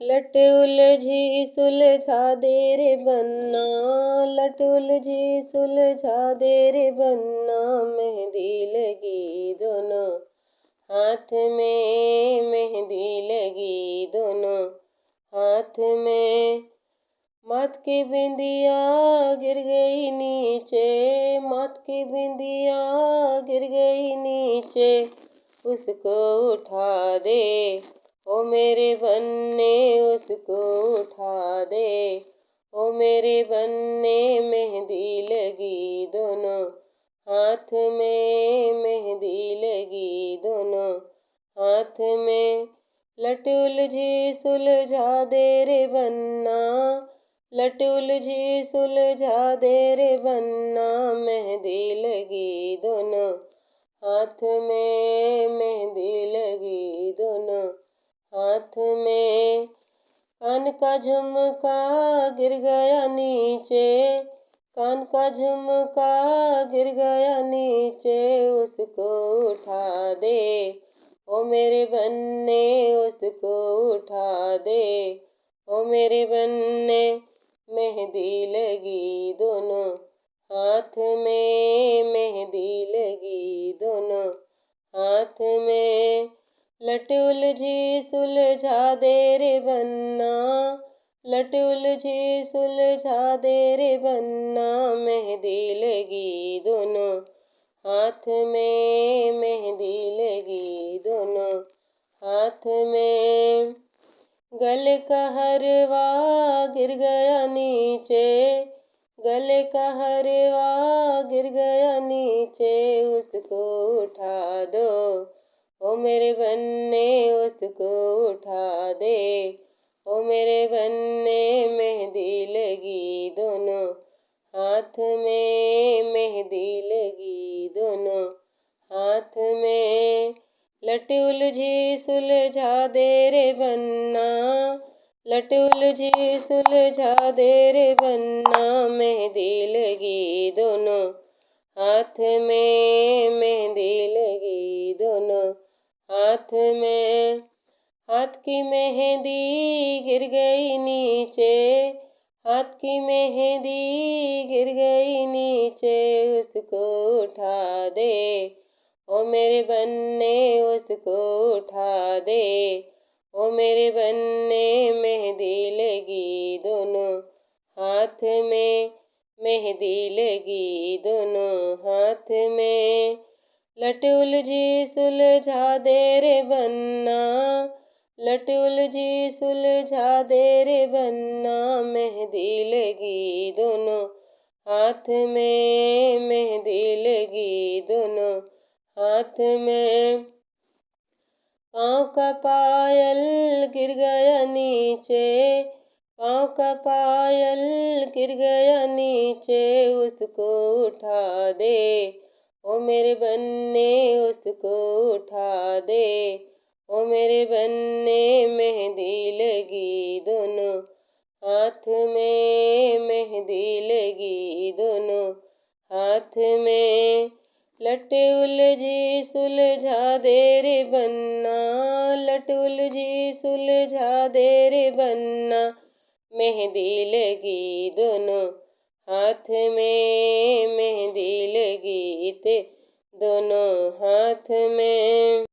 लट उलझी सुलझा दे रे बन्ना, लट उलझी सुलझा दे रे बन्ना, मेहंदी लगी दोनों हाथ में, मेहंदी लगी दोनों हाथ में। माथ की बिंदिया गिर गई नीचे, माथ की बिंदिया गिर गई नीचे, उसको उठा दे ओ मेरे बन्ने, उसको उठा दे ओ मेरे बन्ने, मेहंदी लगी दोनों हाथ में, मेहंदी लगी दोनों हाथ में। लट उलझी सुलझा दे रे बन्ना, लट उलझी सुलझा दे रे बन्ना, मेहंदी लगी दोनों हाथ में, मेहंदी लगी दोनों हाथ में। कान का झुमका गिर गया नीचे, कान का झुमका गिर गया नीचे, उसको उठा दे ओ मेरे बन्ने, उसको उठा दे ओ मेरे बन्ने, मेहंदी लगी दोनों हाथ में, मेहंदी लगी दोनों हाथ में। लट उलझी सुलझा दे रे बन्ना, लट उलझी सुलझा दे रे बन्ना, मेहंदी लगी दोनों हाथ में, मेहंदी लगी दोनों हाथ में। गले का हरवा गिर गया नीचे, गले का हरवा गिर गया नीचे, उसको उठा दो ओ मेरे बन्ने, उसको उठा दे ओ मेरे बन्ने, मेहंदी लगी दोनों हाथ में, मेहंदी लगी दोनों हाथ में। लट उलझी सुलझा दे रे बन्ना, लट उलझी सुलझा दे रे बन्ना, मेहंदी लगी दोनों हाथ में, मेहंदी लगी दोनों हाथ में। हाथ की मेहंदी गिर गई नीचे, हाथ की मेहंदी गिर गई नीचे, उसको उठा दे ओ मेरे बन्ने, उसको उठा दे ओ मेरे बन्ने, मेहंदी लगी दोनों हाथ में, मेहंदी लगी दोनों हाथ में। लट उलझी सुलझा दे रे बन्ना, लट उलझी सुलझा दे रे बन्ना, मेहंदी लगी दोनों हाथ में, मेहंदी लगी दोनों हाथ में। पाँव का पायल गिर गया नीचे, पाँव का पायल गिर गया नीचे, उसको उठा दे ओ मेरे बन्ने, उसको उठा दे ओ मेरे बन्ने, मेहंदी लगी दोनों हाथ में, मेहंदी लगी दोनों हाथ में। लट उलझी सुलझा दे रे बन्ना, लट उलझी सुलझा दे रे बन्ना, मेहंदी लगी दोनों हाथ में, मेहंदी लगी ते दोनों हाथ में।